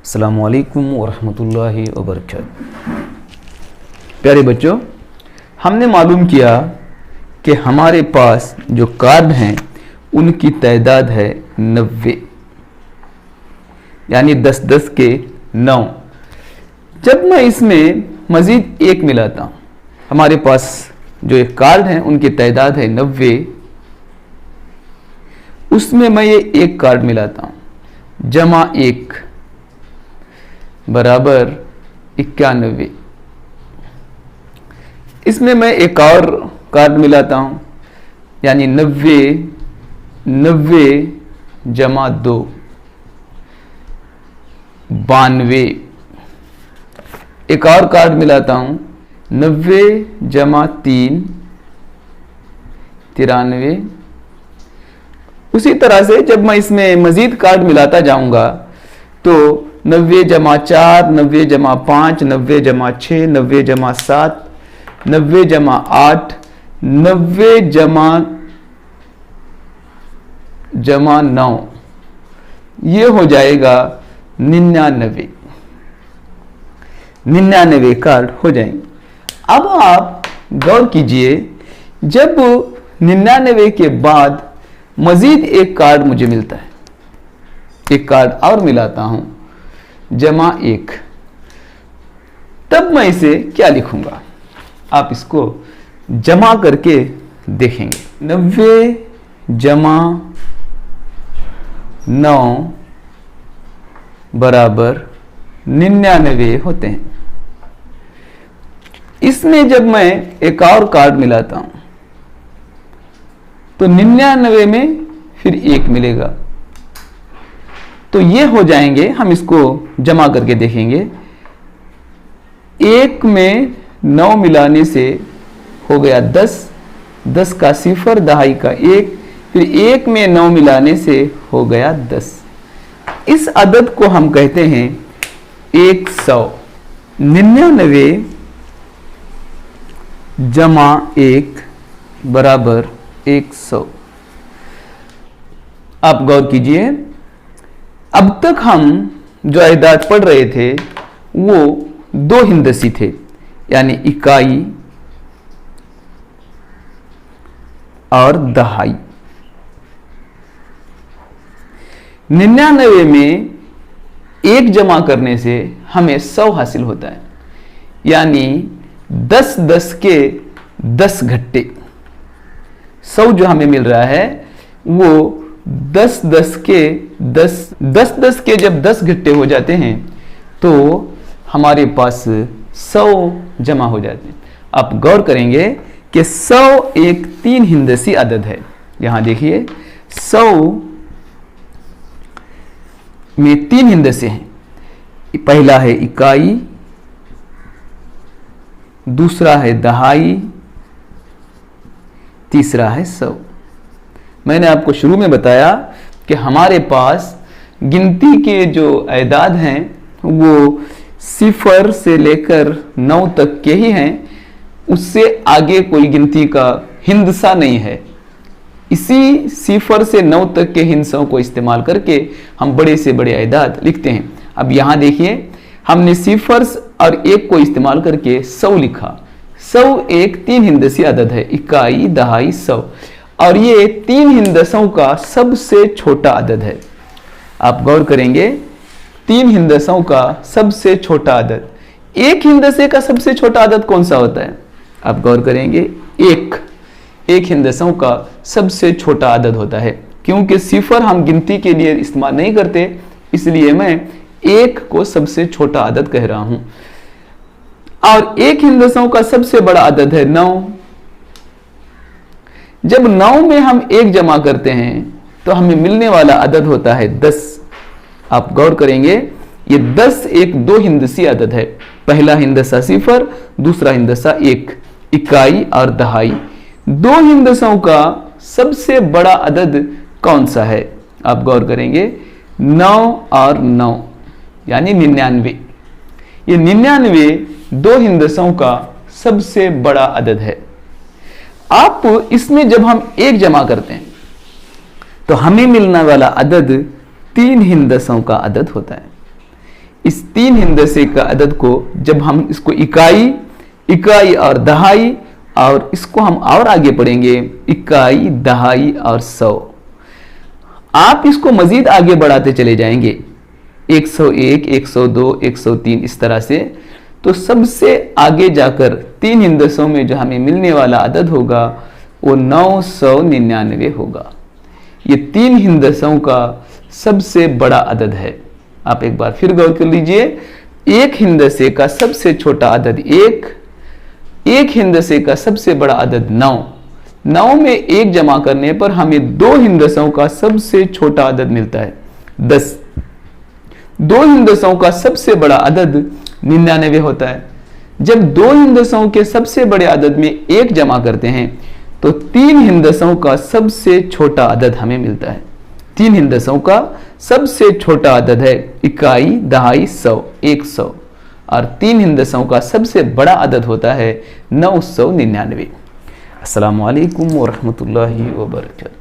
अस्सलामुअलैकुम वरहमतुल्लाहि वबरकातुहू। प्यारे बच्चों, हमने मालूम किया कि हमारे पास जो कार्ड हैं उनकी तादाद है 90, यानी 10-10 के 9। जब मैं इसमें मज़ीद एक मिलाता हूँ, हमारे पास जो एक कार्ड हैं उनकी तादाद है 90, उसमें मैं ये एक कार्ड मिलाता हूँ, जमा 1 बराबर 91। इसमें मैं एक और कार्ड मिलाता हूँ, यानी 90 जमा 2 92। एक और कार्ड मिलाता हूँ, 90 जमा 3 93। उसी तरह से जब मैं इसमें मज़ीद कार्ड मिलाता जाऊंगा तो 90 जमा 4, 90 जमा 5, 90 जमा 6, 90 जमा 7, 90 जमा 8, 90 जमा 9, ये हो जाएगा 99 कार्ड हो जाएंगे। अब आप गौर कीजिए, जब 99 के बाद मजीद एक कार्ड मुझे मिलता है, एक कार्ड और मिलाता हूं, जमा 1, तब मैं इसे क्या लिखूंगा, आप इसको जमा करके देखेंगे। 90 जमा 9 बराबर 99 होते हैं। इसमें जब मैं एक और कार्ड मिलाता हूं तो 99 में फिर 1 मिलेगा, तो ये हो जाएंगे, हम इसको जमा करके देखेंगे। 1 में 9 मिलाने से हो गया 10, 10 का 0, दहाई का 1, फिर 1 में 9 मिलाने से हो गया 10। इस अदद को हम कहते हैं 100। 99 जमा 1 बराबर 100। आप गौर कीजिए, अब तक हम जो अहदाद पढ़ रहे थे वो 2 हिंदसी थे, यानी इकाई और दहाई। 99 में 1 जमा करने से हमें 100 हासिल होता है, यानी 10-10 के 10 घट्टे। 100 जो हमें मिल रहा है वो 10-10 के 10 के जब 10 घट्टे हो जाते हैं तो हमारे पास 100 जमा हो जाते हैं। आप गौर करेंगे कि 100 एक 3 हिंदसी अदद है। यहां देखिए, 100 में 3 हिंदसे हैं। पहला है इकाई, दूसरा है दहाई, तीसरा है 100। मैंने आपको शुरू में बताया कि हमारे पास गिनती के जो अहदाद हैं वो 0 से लेकर 9 तक के ही हैं, उससे आगे कोई गिनती का हिंदसा नहीं है। इसी 0 से 9 तक के हिंसों को इस्तेमाल करके हम बड़े से बड़े अहदाद लिखते हैं। अब यहां देखिए, हमने 0 और 1 को इस्तेमाल करके 100 लिखा। 100 एक 3 हिंदसी अदद है, इकाई, दहाई, 100, और ये 3 हिंदसों का सबसे छोटा अदद है। आप गौर करेंगे, 3 हिंदसों का सबसे छोटा अदद। एक हिंदसे का सबसे छोटा अदद कौन सा होता है? आप गौर करेंगे, एक हिंदसों का सबसे छोटा अदद होता है। क्योंकि 0 हम गिनती के लिए इस्तेमाल नहीं करते, इसलिए मैं 1 को सबसे छोटा अदद कह रहा हूं। और 1 हिंदसों का सबसे बड़ा अदद है 9। जब 9 में हम 1 जमा करते हैं तो हमें मिलने वाला अदद होता है 10। आप गौर करेंगे, ये 10 एक 2 हिंदसी अदद है। पहला हिंदसा 0, दूसरा हिंदसा 1, इकाई और दहाई। 2 हिंदसों का सबसे बड़ा अदद कौन सा है? आप गौर करेंगे, 9 और 9 यानी 99। ये 99 2 हिंदसों का सबसे बड़ा अदद है। आप इसमें जब हम 1 जमा करते हैं तो हमें मिलने वाला अदद 3 हिंदसों का अदद होता है। इस 3 हिंदसे का अदद को जब हम इसको इकाई, इकाई और दहाई, और इसको हम और आगे पढ़ेंगे इकाई, दहाई और 100। आप इसको मजीद आगे बढ़ाते चले जाएंगे 101, 102, 103 इस तरह से, तो सबसे आगे जाकर 3 हिंदसों में जो हमें मिलने वाला अदद होगा वो 999 होगा। ये 3 हिंदसों का सबसे बड़ा अदद है। आप एक बार फिर गौर कर लीजिए, एक हिंदसे का सबसे छोटा अदद 1, एक हिंदसे का सबसे बड़ा अदद 9, 9 में 1 जमा करने पर हमें 2 हिंदसों का सबसे छोटा अदद मिलता है 10, 2 हिंदसों का सबसे बड़ा अदद 99 होता है। जब 2 हिंदसों के सबसे बड़े अदद में 1 जमा करते हैं तो 3 हिंदसों का सबसे छोटा अदद हमें मिलता है। 3 हिंदसों का सबसे छोटा अदद है इकाई, दहाई, 100, 100, और 3 हिंदसों का सबसे बड़ा अदद होता है 999। अस्सलामु अलैकुम व रहमतुल्लाहि व बरकातहू।